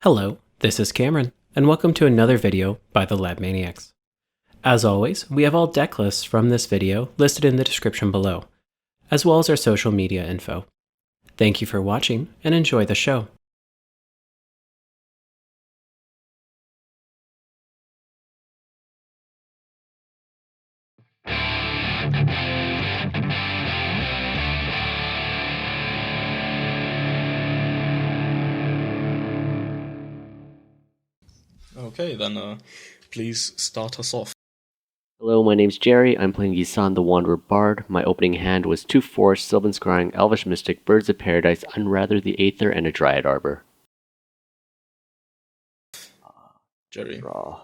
Hello, this is Cameron, and welcome to another video by the Lab Maniacs. As always, we have all deck lists from this video listed in the description below, as well as our social media info. Thank you for watching, and enjoy the show. Okay, then please start us off. Hello, my name's Jerry. I'm playing Yisan the Wanderer Bard. My opening hand was 2 Forest, Sylvan Scrying, Elvish Mystic, Birds of Paradise, Unrather the Aether, and a Dryad Arbor. Jerry. Draw.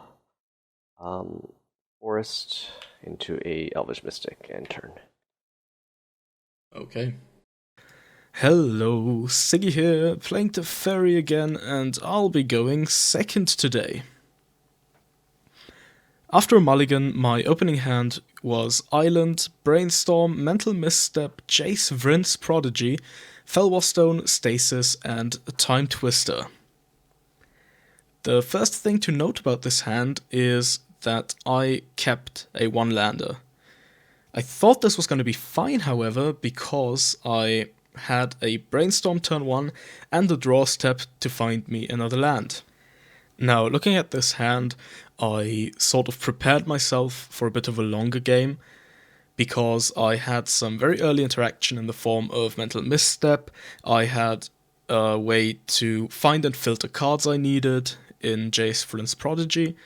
Forest into a Elvish Mystic and turn. Okay. Hello, Sigi here, playing Teferi again, and I'll be going second today. After a mulligan, my opening hand was Island, Brainstorm, Mental Misstep, Jace Vryn's Prodigy, Felwastone, Stasis, and a Time Twister. The first thing to note about this hand is that I kept a one-lander. I thought this was going to be fine, however, because I had a Brainstorm turn 1 and a draw step to find me another land. Now, looking at this hand, I sort of prepared myself for a bit of a longer game, because I had some very early interaction in the form of Mental Misstep. I had a way to find and filter cards I needed in Jace Vryn's Prodigy,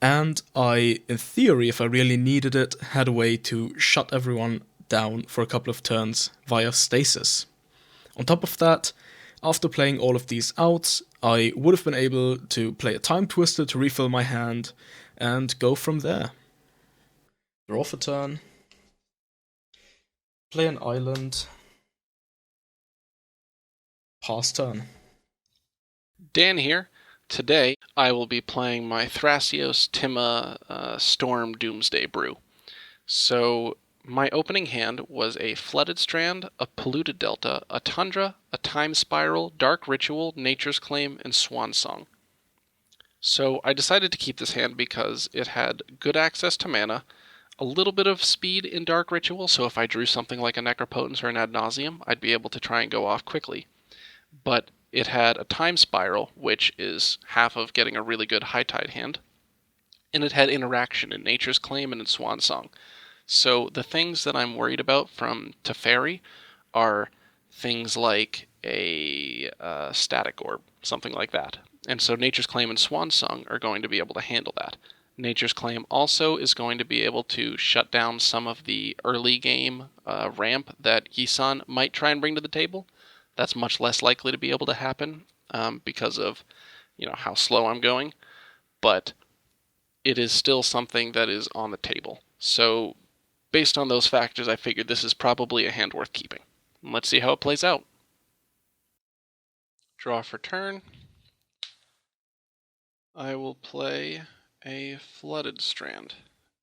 and I, in theory, if I really needed it, had a way to shut everyone down for a couple of turns via Stasis. On top of that, after playing all of these out, I would have been able to play a Time Twister to refill my hand, and go from there. Draw for turn. Play an island. Pass turn. Dan here. Today, I will be playing my Thrasios Tymna Storm Doomsday Brew. So, my opening hand was a Flooded Strand, a Polluted Delta, a Tundra, a Time Spiral, Dark Ritual, Nature's Claim, and Swan Song. So, I decided to keep this hand because it had good access to mana, a little bit of speed in Dark Ritual, so if I drew something like a Necropotence or an Ad Nauseam, I'd be able to try and go off quickly. But it had a Time Spiral, which is half of getting a really good High Tide hand, and it had interaction in Nature's Claim and in Swan Song. So the things that I'm worried about from Teferi are things like a Static Orb, something like that. And so Nature's Claim and Swan Song are going to be able to handle that. Nature's Claim also is going to be able to shut down some of the early game ramp that Yisan might try and bring to the table. That's much less likely to be able to happen because of, how slow I'm going. But it is still something that is on the table. So based on those factors, I figured this is probably a hand worth keeping. Let's see how it plays out. Draw for turn. I will play a Flooded Strand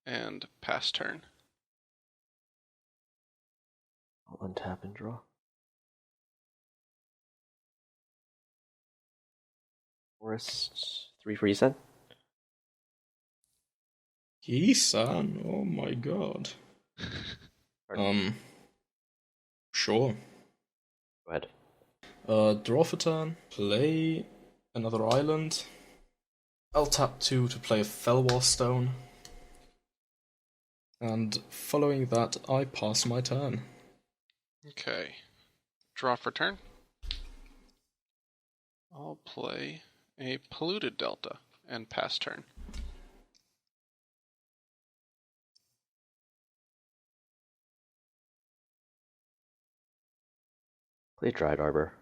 and pass turn. I'll untap and draw. Forest, 3 for Yisan. Yisan? Oh my god. Sure. Go ahead. Draw for turn. Play another island. I'll tap 2 to play a Felwastone. And following that, I pass my turn. Okay. Draw for turn. I'll play a Polluted Delta and pass turn. Play Dryad Arbor.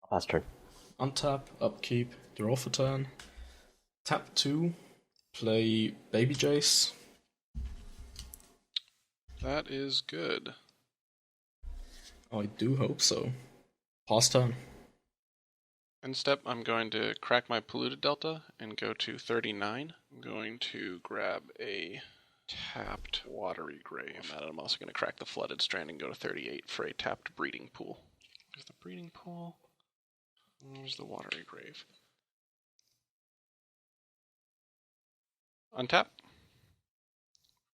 I'll pass turn. Untap, upkeep, draw for turn. Tap 2, play Baby Jace. That is good. I do hope so. Pass turn. End step, I'm going to crack my Polluted Delta and go to 39. I'm going to grab a tapped Watery Grave. And I'm also going to crack the Flooded Strand and go to 38 for a tapped Breeding Pool. There's the Breeding Pool. There's the Watery Grave. Untap.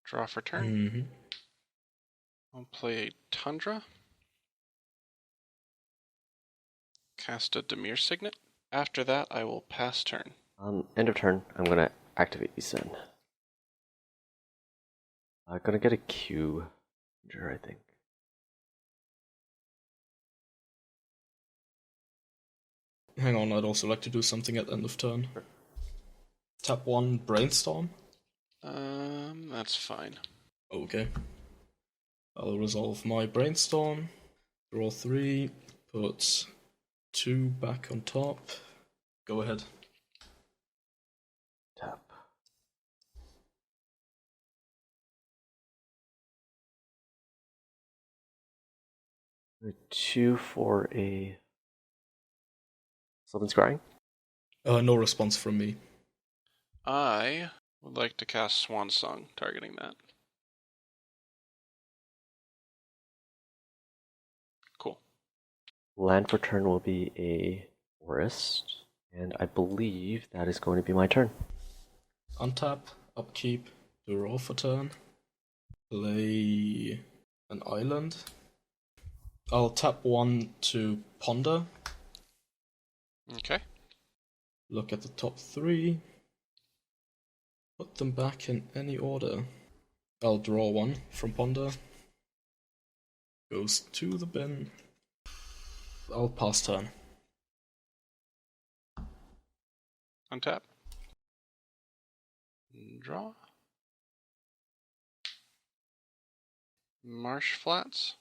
Draw for turn. Mm-hmm. I'll play a Tundra. Cast a Dimir Signet. After that, I will pass turn. End of turn, I'm going to activate Yisan. I'm going to get a Q, I think. Hang on, I'd also like to do something at end of turn. Sure. Tap 1, Brainstorm. That's fine. Okay. I'll resolve my Brainstorm. Draw 3, put 2 back on top. Go ahead. Tap. A 2 for a Sylvan Scrying. No response from me. I would like to cast Swan Song, targeting that. Cool. Land for turn will be a Forest, and I believe that is going to be my turn. Untap, upkeep, draw for turn. Play an island. I'll tap 1 to ponder. Okay. Look at the top 3. Put them back in any order. I'll draw 1 from ponder. Goes to the bin. I'll pass turn. Untap. Draw. Marsh Flats.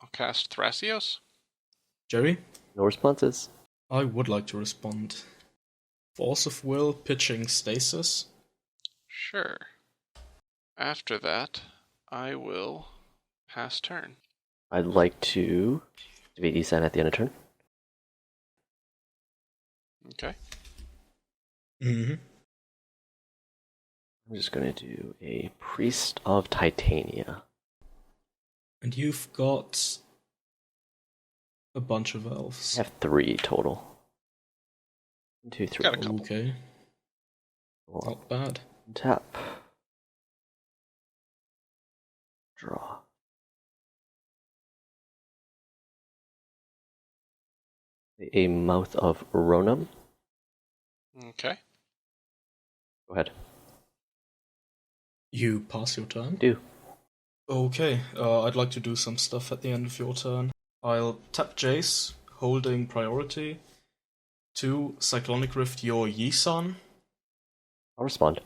I'll cast Thrasios. Jerry? No responses. I would like to respond. Force of Will, pitching Stasis. Sure. After that, I will pass turn. I'd like to activate Yisan at the end of turn. Okay. Mm-hmm. I'm just going to do a Priest of Titania. And you've got a bunch of I elves. have 3 total. 1, 2, 3. Got a couple. Okay, Well, not bad. tap. Draw. A Mouth of Ronom. Okay. Go ahead. You pass your turn? Do. Okay, I'd like to do some stuff at the end of your turn. I'll tap Jace, holding priority. 2, Cyclonic Rift your Yisan. I'll respond.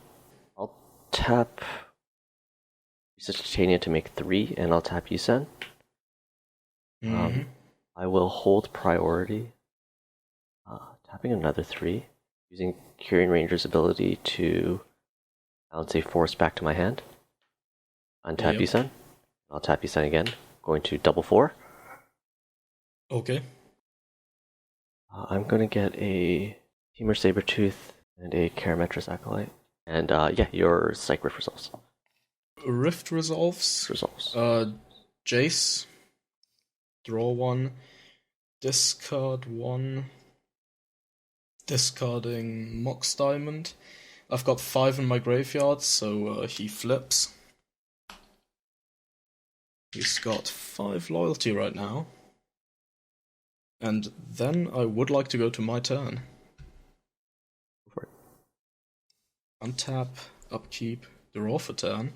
I'll tap Titania to make 3, and I'll tap Yisan. I will hold priority. Tapping another 3, using Curing Ranger's ability to bounce a force back to my hand. Untap Yep. Yisan. I'll tap Yisan again. Going to double 4. Okay. I'm gonna get a Temur Sabertooth and a Karametrus Acolyte. And yeah, your Psych Rift resolves. Rift resolves. Jace. Draw 1. Discard 1. Discarding Mox Diamond. I've got 5 in my graveyard, so he flips. He's got 5 loyalty right now. And then I would like to go to my turn. Go for it. Untap, upkeep, draw for turn.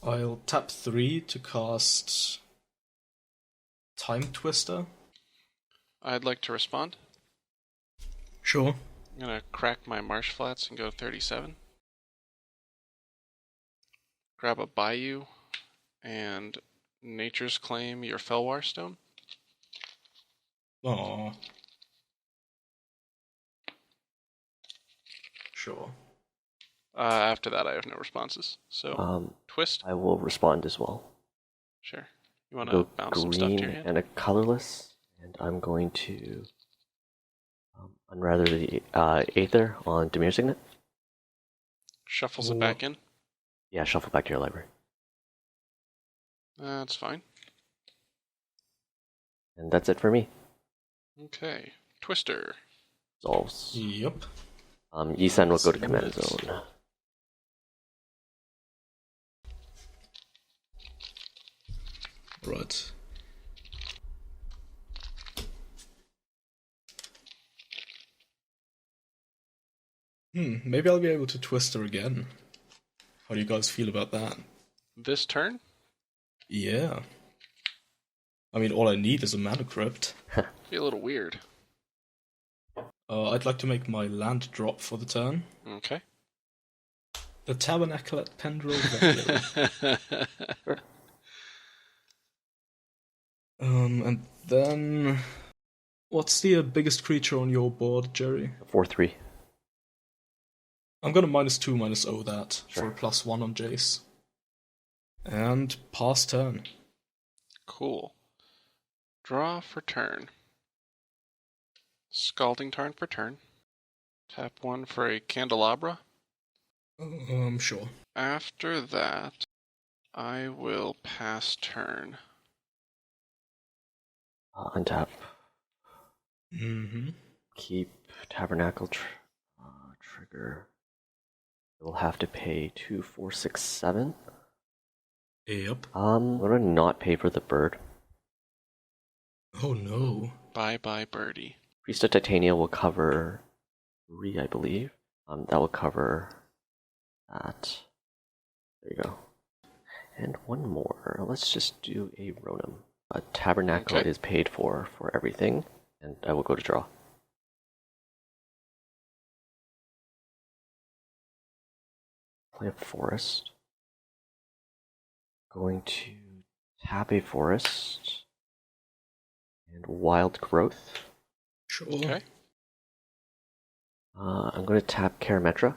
I'll tap 3 to cast Time Twister. I'd like to respond. Sure. I'm going to crack my Marsh Flats and go 37. Grab a Bayou and Nature's Claim your Felwar Stone. Aww. Sure. After that, I have no responses. So, twist? I will respond as well. Sure. You want to Go bounce some stuff to your green hand? and a colorless, and I'm going to unrather the Aether on Dimir Signet. Shuffles it back in? Yeah, shuffle back to your library. That's fine. And that's it for me. Okay. Twister. resolves. Yep. Yisan will go to command zone. Right. Maybe I'll be able to twist her again. How do you guys feel about that? This turn? Yeah. I mean, all I need is a mana crypt. Be a little weird. I'd like to make my land drop for the turn. Okay. The Tabernacle at Pendrell Valley. Sure. And then... What's the biggest creature on your board, Jerry? 4/3. I'm gonna -2/-0 that Sure. for a +1 on Jace. And pass turn. Cool. Draw for turn. Scalding Tarn for turn. Tap 1 for a Candelabra. Sure. After that, I will pass turn. Untap. Mm-hmm. Keep Tabernacle trigger. We'll have to pay 2, 4, 6, 7. Yep. I'm gonna not pay for the bird. Oh no. Bye-bye, birdie. Priest of Titania will cover 3, I believe. That will cover that. There you go. And one more. Let's just do a Ronom. A Tabernacle Okay. is paid for everything, and I will go to draw. Play a forest. Going to tap a forest. And wild growth. Sure. Okay. I'm going to tap Karametra.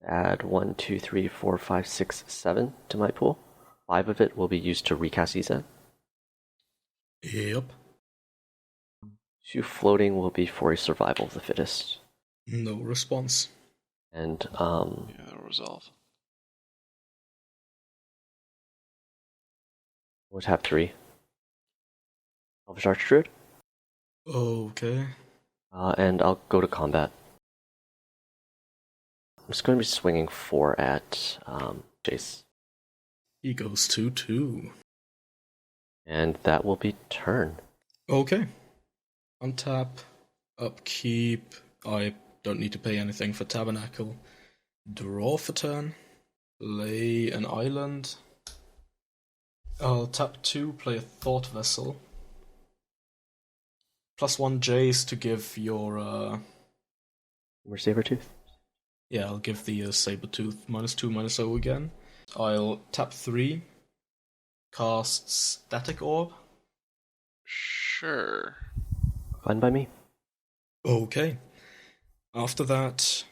Add 1, 2, 3, 4, 5, 6, 7 to my pool. 5 of it will be used to recast Yisan. Yep. 2 floating will be for a survival of the fittest. No response. And Yeah, that'll resolve. we'll tap 3. Elvish Archdruid. Okay. And I'll go to combat. I'm just going to be swinging 4 at Jace. He goes 2/2. And that will be turn. Okay. Untap. Upkeep. I don't need to pay anything for Tabernacle. Draw for turn. Play an island. I'll tap 2, play a Thought Vessel. +1 Jace to give your, More Sabertooth. yeah, I'll give the Sabertooth -2/-0 again. I'll tap 3, cast Static Orb. Sure. Fine by me. Okay. After that,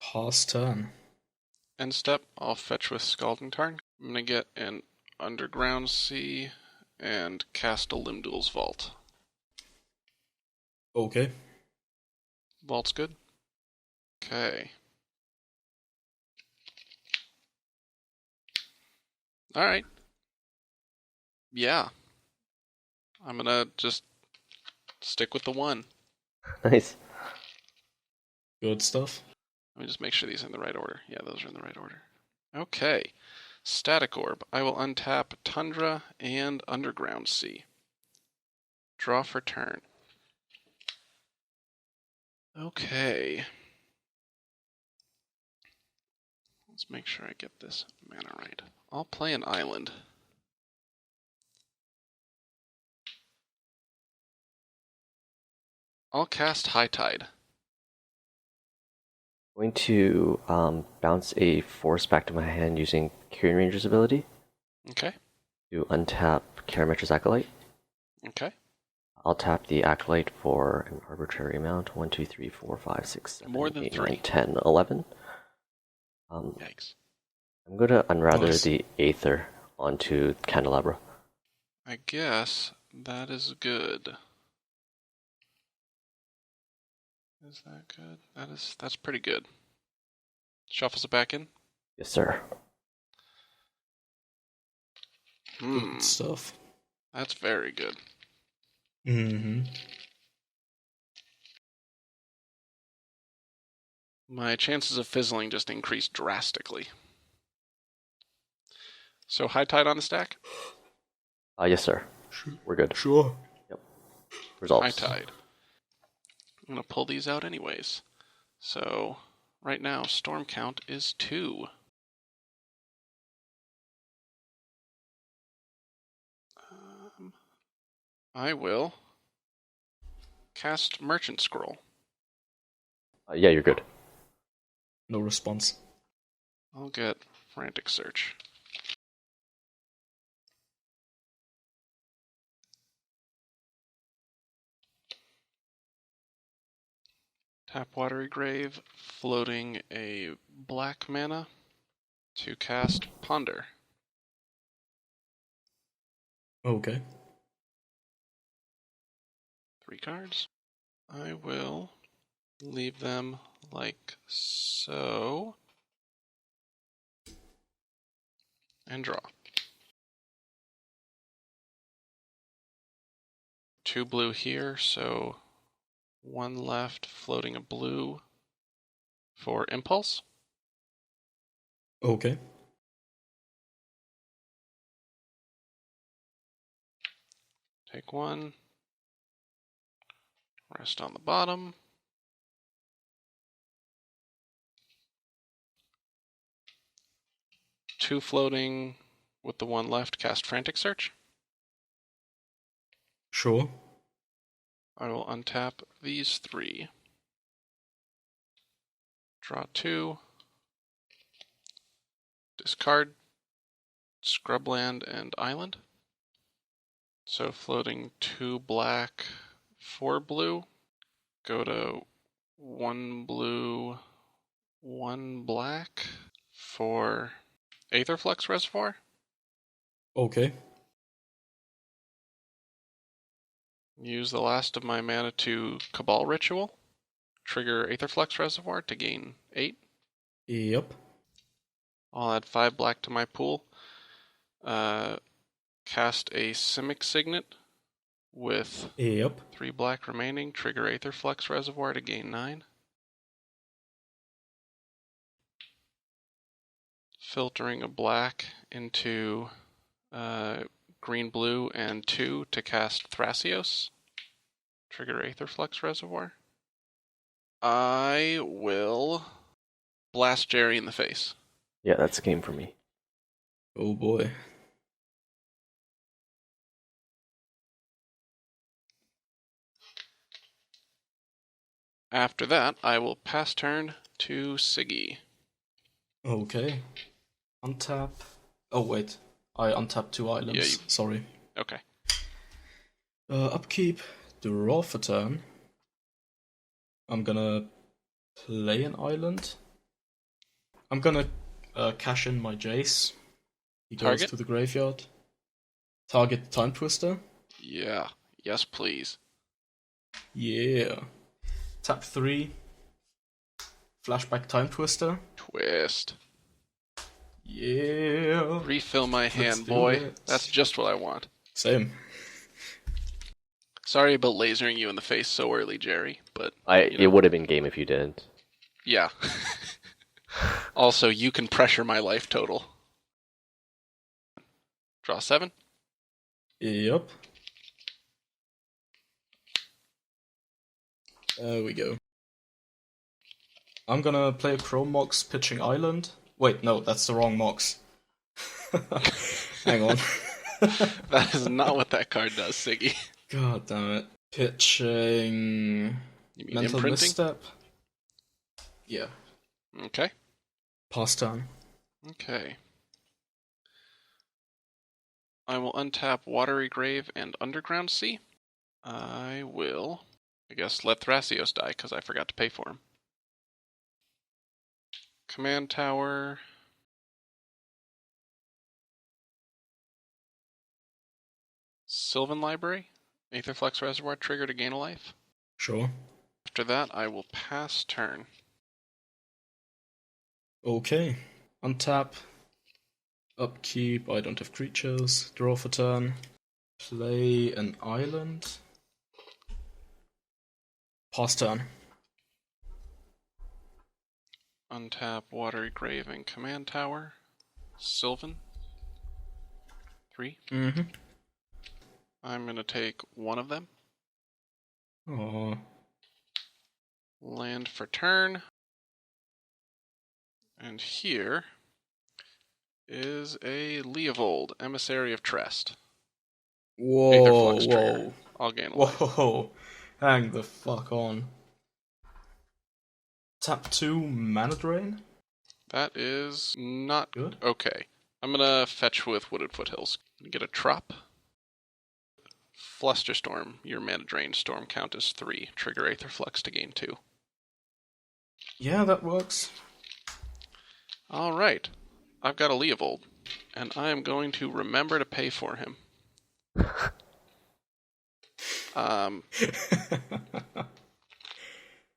pass turn. End step, I'll fetch with Scalding Tarn. I'm going to get an Underground Sea and cast a Limdul's Vault. Okay. Vault's good? Okay. Alright. Yeah. I'm gonna just stick with the 1. Nice. Good stuff. Let me just make sure these are in the right order. Yeah, those are in the right order. Okay. Static Orb. I will untap Tundra and Underground Sea. Draw for turn. Okay. Let's make sure I get this mana right. I'll play an island. I'll cast High Tide. Going to bounce a force back to my hand using Curing Ranger's ability Okay. to untap Karametra's Acolyte. Okay. I'll tap the Acolyte for an arbitrary amount. 1, 2, 3, 4, 5, 6, 7, More than 8, 3. 9, 10, 11. Yikes. I'm going to unrather Nice. the Aether onto Candelabra. I guess that is good. Is that good? That's pretty good. Shuffles it back in. Yes, sir. Good stuff. That's very good. Mm-hmm. My chances of fizzling just increased drastically. So high tide on the stack? Yes, sir. We're good. Sure. Yep. Results. High tide. I'm going to pull these out anyways. So right now, storm count is 2. I will cast Merchant Scroll. Yeah, you're good. No response. I'll get Frantic Search. Tap Watery Grave, floating a black mana to cast Ponder. Okay. 3 cards. I will leave them like so. And draw. 2 blue here, so 1 left, floating a blue for Impulse. Okay. Take 1. Rest on the bottom. Two floating with the 1 left, cast Frantic Search. Sure. I will untap these 3. Draw 2. Discard Scrubland and Island. So floating 2 black, 4 blue. Go to 1 blue, 1 black for Aetherflux Reservoir. Okay. Use the last of my mana to Cabal Ritual. Trigger Aetherflux Reservoir to gain 8. Yep. I'll add 5 black to my pool. Cast a Simic Signet with Yep. 3 black remaining. Trigger Aetherflux Reservoir to gain 9. Filtering a black into green, blue, and 2 to cast Thrasios. Trigger Aetherflux Reservoir. I will blast Jerry in the face. Yeah, that's a game for me. Oh boy. After that, I will pass turn to Sigi. Okay. Untap. Oh wait. I untapped 2 islands. Yeah, Sorry. Okay. Upkeep. Draw for turn. I'm gonna play an island. I'm gonna cash in my Jace. He goes Target? to the graveyard. Target Time Twister. Yeah. Yes, please. Yeah. Tap 3. Flashback Time Twister. Twist. Yeah. Refill my Let's hand, do boy. it. That's just what I want. Same. Sorry about lasering you in the face so early, Jerry, but It would have been game if you didn't. yeah. Also, you can pressure my life total. Draw 7. Yep. There we go. I'm gonna play a Chrome Mox pitching Island. Wait, no, that's the wrong Mox. Hang on. That is not what that card does, Siggy. God damn it. Pitching... You mean Mental imprinting? Misstep? Yeah. Okay. Pass turn. Okay. I will untap Watery Grave and Underground Sea. I will, I guess, let Thrasios die because I forgot to pay for him. Command Tower. Sylvan Library. Aetherflux Reservoir trigger to gain a life. Sure. After that, I will pass turn. Okay. Untap. Upkeep. I don't have creatures. Draw for turn. Play an island. Pass turn. Untap Watery Grave and Command Tower. Sylvan. 3. Mm-hmm. I'm going to take one of them. Oh. Land for turn. And here is a Leovold, Emissary of Trest. Whoa, Trigger. I'll gain a life. Whoa. Hang the fuck on. Tap 2 mana drain? That is not Good. okay. I'm gonna fetch with Wooded Foothills. Get a Trop. Flusterstorm. Your mana drain storm count is 3. Trigger Aetherflux to gain 2. Yeah, that works. Alright. I've got a Leovold. And I am going to remember to pay for him.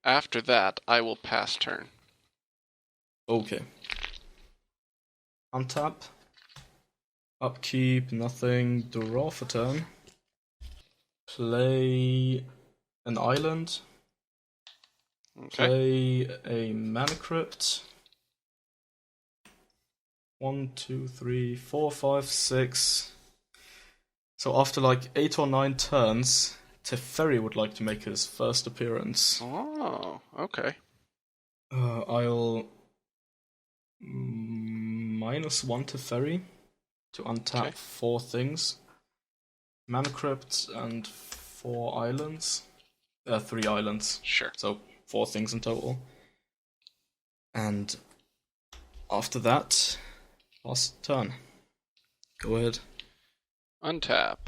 After that, I will pass turn. Okay. Untap. Upkeep, nothing. Draw for turn. Play an island. Okay. Play a mana crypt. 1, 2, 3, 4, 5, 6. So after like 8 or 9 turns, Teferi would like to make his first appearance. Oh, okay. I'll -1 Teferi to untap Okay. 4 things. Mana crypts and 4 islands. 3 islands. Sure. So 4 things in total. And after that, last turn. Go ahead. Untap.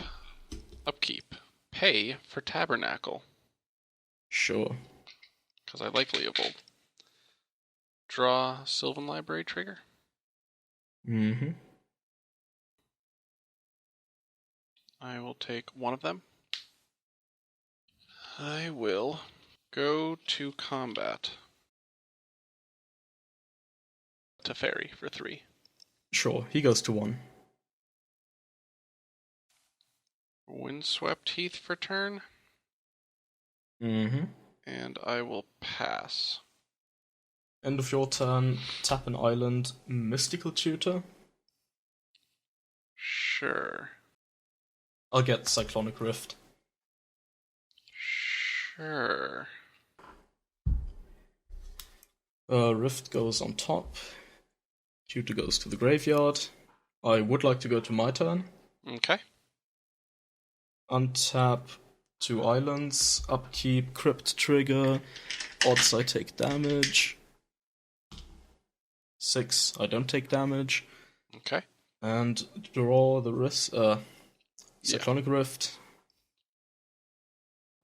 Upkeep. Pay for Tabernacle. Sure. Because I like Leovold. Draw Sylvan Library trigger. Mm-hmm. I will take one of them. I will go to combat. Teferi for 3. Sure, he goes to 1. Windswept Heath for turn. Mm-hmm. And I will pass. End of your turn, tap an island, Mystical Tutor. Sure. I'll get Cyclonic Rift. Sure. Rift goes on top. Tutor goes to the graveyard. I would like to go to my turn. Okay. Untap 2 islands, upkeep, crypt trigger, odds I take damage. 6, I don't take damage. Okay. And draw the Cyclonic Rift.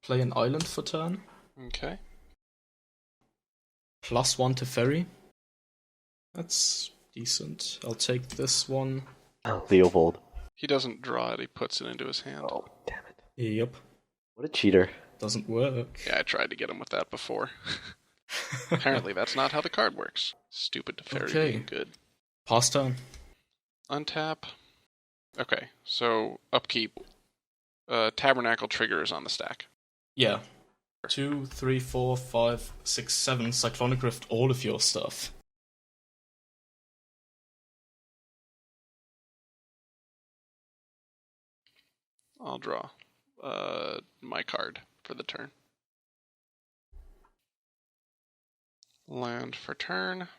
Play an island for turn. Okay. +1 to Ferry. That's decent. I'll take this one. Oh, Leovold. He doesn't draw it, he puts it into his hand. Oh, damn it. Yep. What a cheater. Doesn't work. Yeah, I tried to get him with that before. Apparently that's not how the card works. Stupid Teferi Okay. being good. Pass turn. Untap. Okay, so upkeep. Tabernacle trigger is on the stack. Yeah. 2, 3, 4, 5, 6, 7. Cyclonic Rift all of your stuff. I'll draw my card for the turn. Land for turn.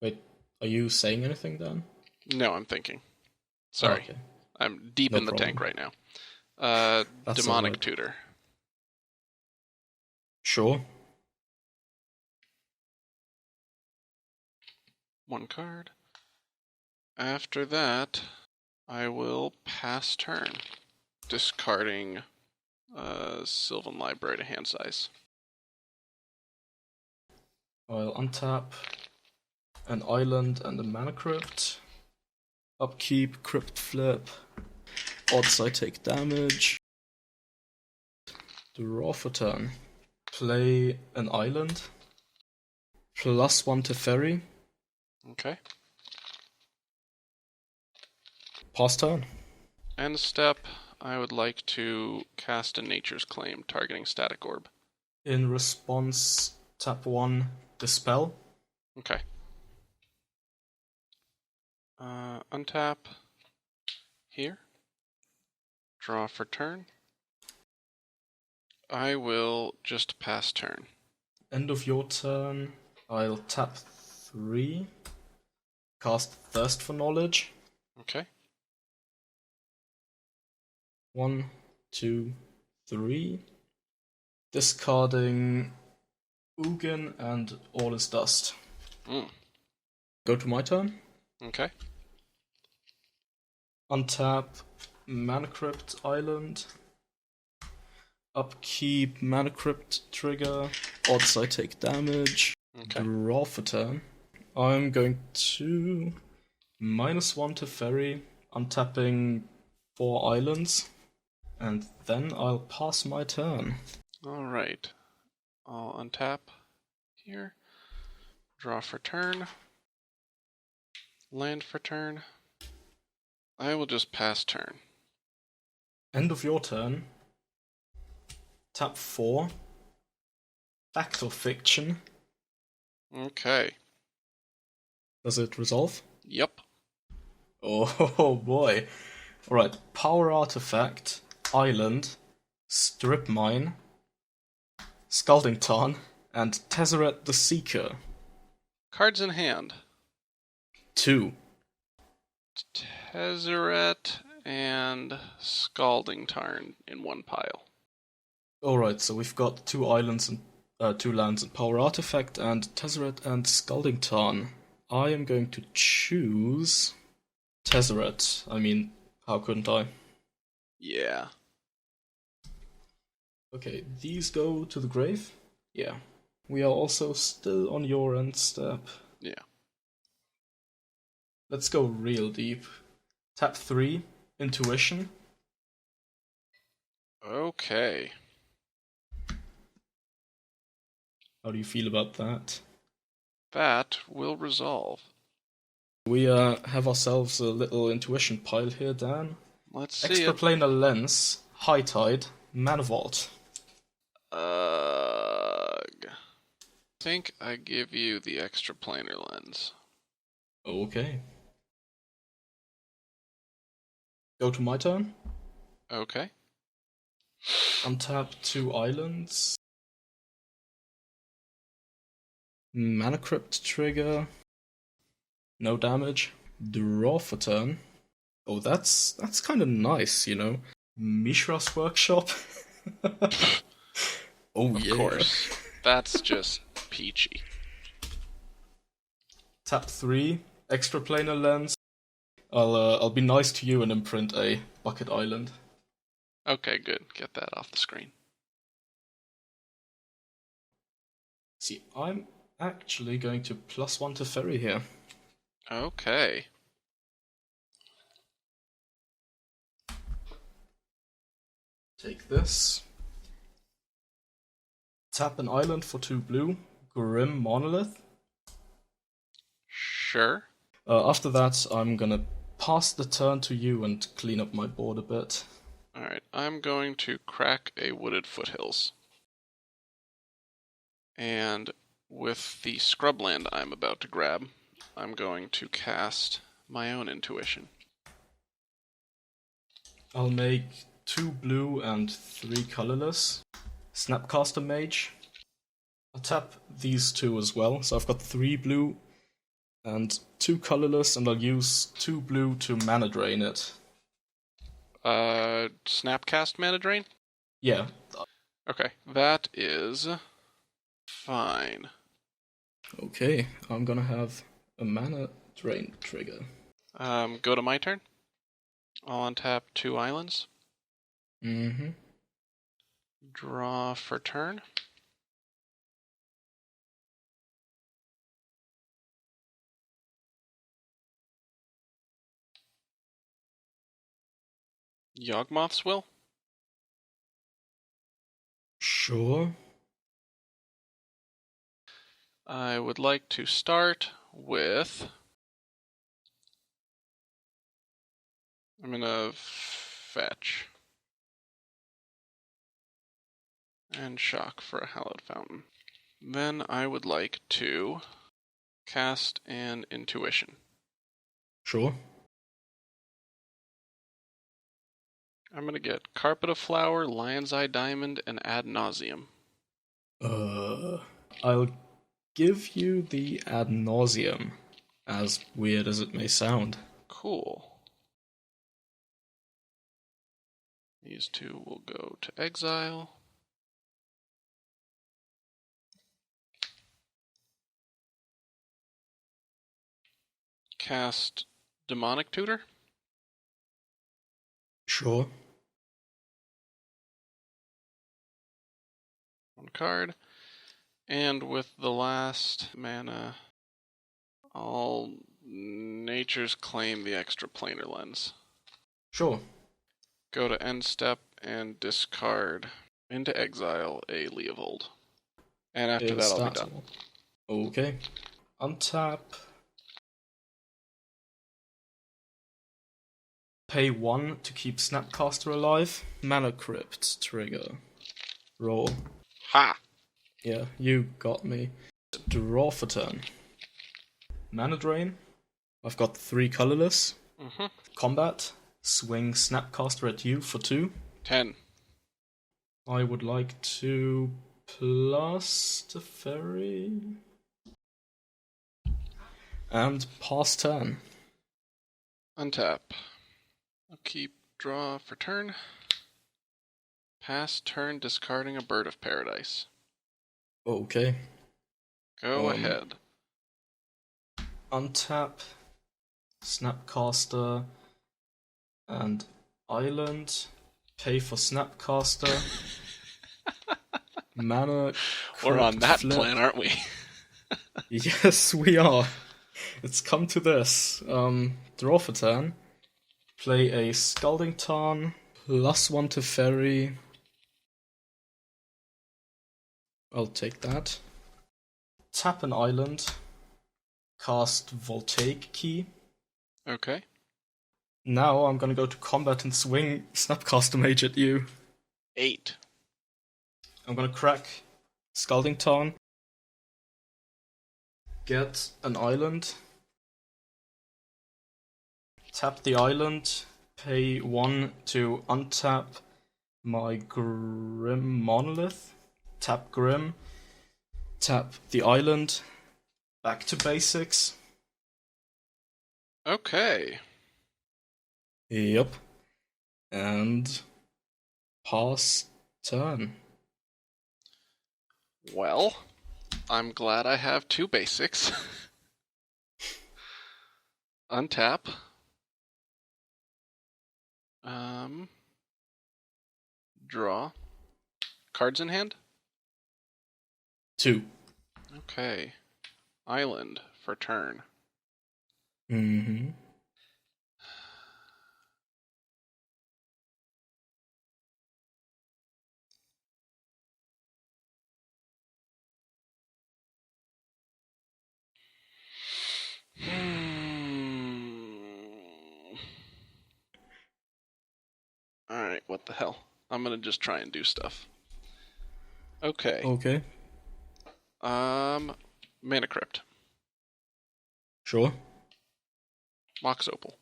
Wait, are you saying anything, Dan? No, I'm thinking. Sorry. Oh, okay. I'm deep No in the problem. tank right now. That's Demonic alright. Tutor. Sure. 1 card. After that, I will pass turn, discarding Sylvan Library to hand size. I'll untap an island and a mana crypt. Upkeep, crypt flip. Odds I take damage. Draw for turn. Play an island. +1 to Ferry. Okay. Pass turn. End step, I would like to cast a Nature's Claim targeting Static Orb. In response, tap 1, Dispel. Okay. Untap. Here. Draw for turn. I will just pass turn. End of your turn, I'll tap 3. Cast Thirst for Knowledge. Okay. 1, 2, 3. Discarding Ugin and All is Dust. Go to my turn. Okay. Untap Mana Crypt Island. Upkeep Mana Crypt trigger. Odds I take damage. Okay. Draw for turn. I'm going to -1 to Teferi, untapping 4 islands, and then I'll pass my turn. Alright. I'll untap here. Draw for turn. Land for turn. I will just pass turn. End of your turn. Tap 4. Fact or Fiction. Okay. Does it resolve? Yep. Oh boy. Alright, Power Artifact, Island, Strip Mine, Scalding Tarn, and Tezzeret the Seeker. Cards in hand. 2. Tezzeret and Scalding Tarn in one pile. Alright, so we've got 2 islands and 2 lands and Power Artifact, and Tezzeret and Scalding Tarn. I am going to choose Tezzeret. I mean, how couldn't I? Yeah. Okay, these go to the grave? Yeah. We are also still on your end step. Yeah. Let's go real deep. Tap 3, Intuition. Okay. How do you feel about that? That will resolve. We have ourselves a little intuition pile here, Dan. Let's see Extraplanar Lens, High Tide, Mana Vault. Ugh. I think I give you the extraplanar lens. Okay. Go to my turn. Okay. Untap 2 islands. Mana Crypt trigger. No damage. Draw for turn. Oh, that's kind of nice, you know. Mishra's Workshop. Oh, Of course. That's just peachy. Tap 3, Extraplanar Lens. I'll be nice to you and imprint a Bucket Island. Okay, good. Get that off the screen. See, I'm actually going to +1 to Teferi here. Okay. Take this. Tap an island for 2 blue. Grim Monolith. Sure. After that, I'm gonna pass the turn to you and clean up my board a bit. Alright, I'm going to crack a Wooded Foothills. And with the scrubland I'm about to grab, I'm going to cast my own intuition. I'll make 2 blue and 3 colorless. Snapcaster Mage. I'll tap these 2 as well, so I've got 3 blue and 2 colorless, and I'll use 2 blue to mana drain it. Snapcast Mana Drain? Yeah. Okay, that is fine. Okay, I'm gonna have a mana drain trigger. Go to my turn. I'll untap 2 islands. Mm-hmm. Draw for turn. Yawgmoth's Will? Sure. I would like to start with I'm gonna fetch. And shock for a hallowed fountain. Then I would like to cast an intuition. Sure. I'm gonna get Carpet of Flower, Lion's Eye Diamond, and Ad Nauseam. I'll give you the ad nauseum, as weird as it may sound. Cool. These two will go to exile. Cast Demonic Tutor. Sure. One card. And with the last mana, I'll Nature's Claim the extra planar lens. Sure. Go to end step and discard into exile a Leovold. And after that, I'll be done. Okay. Untap. Pay 1 to keep Snapcaster alive. Mana Crypt trigger. Roll. Ha! Yeah, you got me. Draw for turn. Mana Drain. I've got 3 colorless. Mm-hmm. Combat. Swing Snapcaster at you for 2. 10. I would like to plus Teferi. And pass turn. Untap. I'll keep draw for turn. Pass turn discarding a Bird of Paradise. Okay. Go ahead. Untap. Snapcaster. And Island. Pay for Snapcaster. Mana. We're on that flip. plan, aren't we? Yes, we are. It's come to this. Draw for turn. Play a Scalding Tarn. +1 to Teferi. I'll take that. Tap an island. Cast Voltaic Key. Okay. Now I'm gonna go to combat and swing Snapcaster Mage at you. 8. I'm gonna crack Scalding Tarn. Get an island. Tap the island. Pay 1 to untap my Grim Monolith. Tap Grim. Tap the island. Back to basics. Okay. Yep. And pass turn. Well, I'm glad I have 2 basics. Untap. Draw. Cards in hand? 2. Okay. Island for turn. Mm-hmm. Alright, what the hell? I'm gonna just try and do stuff. Okay. Okay. Mana Crypt. Sure. Mox Opal.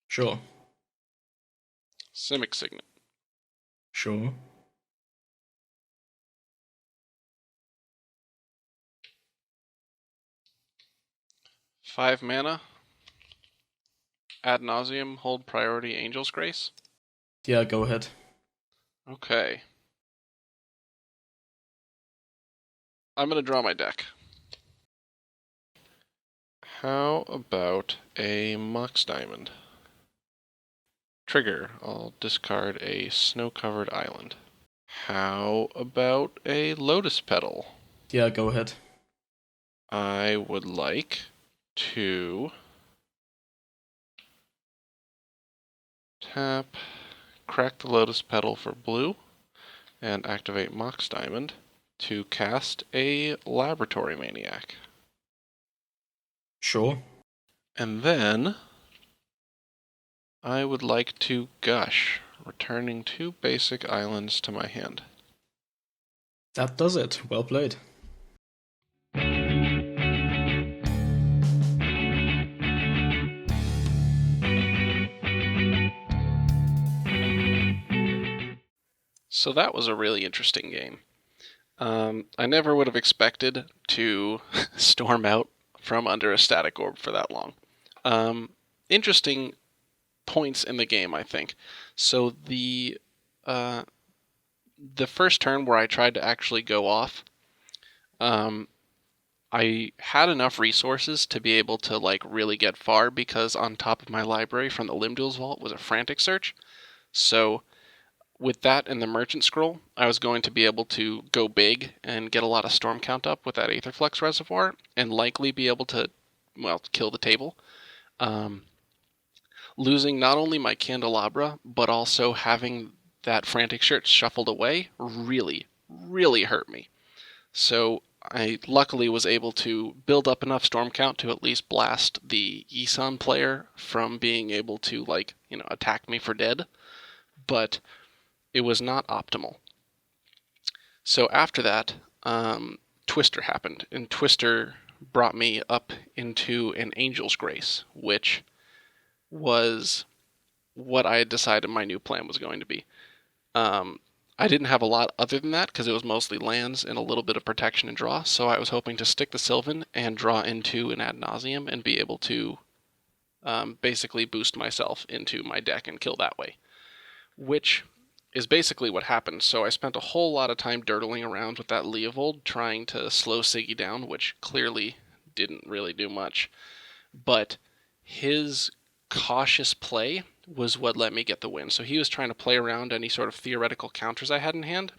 Sure. Simic Signet. Sure. Five mana. Ad nauseum, hold priority Angel's Grace. Yeah, go ahead. Okay. I'm gonna draw my deck. How about a Mox Diamond? Trigger, I'll discard a snow-covered island. How about a Lotus Petal? Yeah, go ahead. I would like to tap, crack the Lotus Petal for blue, and activate Mox Diamond to cast a Laboratory Maniac. Sure. And then I would like to gush, returning 2 basic islands to my hand. That does it. Well played. So that was a really interesting game. I never would have expected to storm out from under a static orb for that long. Interesting points in the game, I think. So the first turn where I tried to actually go off, I had enough resources to be able to like really get far because on top of my library from the Limb Duels vault was a frantic search. So with that and the merchant scroll, I was going to be able to go big and get a lot of storm count up with that Aetherflux reservoir and likely be able to, well, kill the table. Losing not only my candelabra, but also having that frantic search shuffled away really, really hurt me. So I luckily was able to build up enough storm count to at least blast the Yisan player from being able to, like, attack me for dead. But it was not optimal. So after that, Twister happened, and Twister brought me up into an Angel's Grace, which was what I had decided my new plan was going to be. I didn't have a lot other than that because it was mostly lands and a little bit of protection and draw, so I was hoping to stick the Sylvan and draw into an Ad Nauseam and be able to basically boost myself into my deck and kill that way, which is basically what happened. So I spent a whole lot of time dirtling around with that Leovold trying to slow Sigi down, which clearly didn't really do much. But his cautious play was what let me get the win. So he was trying to play around any sort of theoretical counters I had in hand,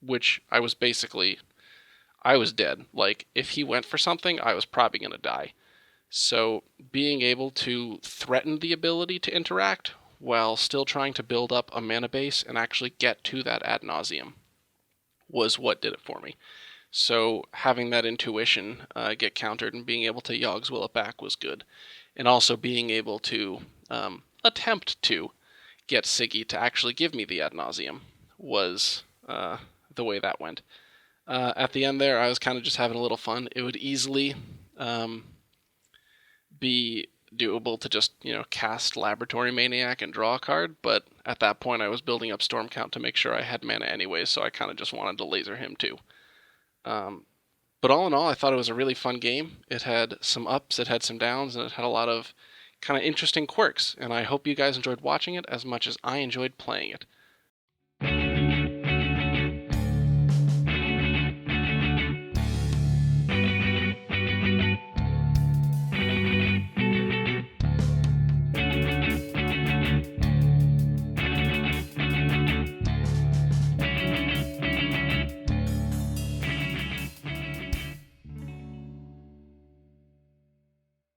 which I was dead. Like, if he went for something, I was probably going to die. So being able to threaten the ability to interact while still trying to build up a mana base and actually get to that Ad Nauseam was what did it for me. So having that intuition get countered and being able to Yogg's Will it back was good. And also being able to attempt to get Sigi to actually give me the Ad Nauseam was the way that went. At the end there, I was kind of just having a little fun. It would easily be doable to just, cast Laboratory Maniac and draw a card, but at that point I was building up storm count to make sure I had mana anyways, so I kind of just wanted to laser him too. But all in all, I thought it was a really fun game. It had some ups, it had some downs, and it had a lot of kind of interesting quirks, and I hope you guys enjoyed watching it as much as I enjoyed playing it.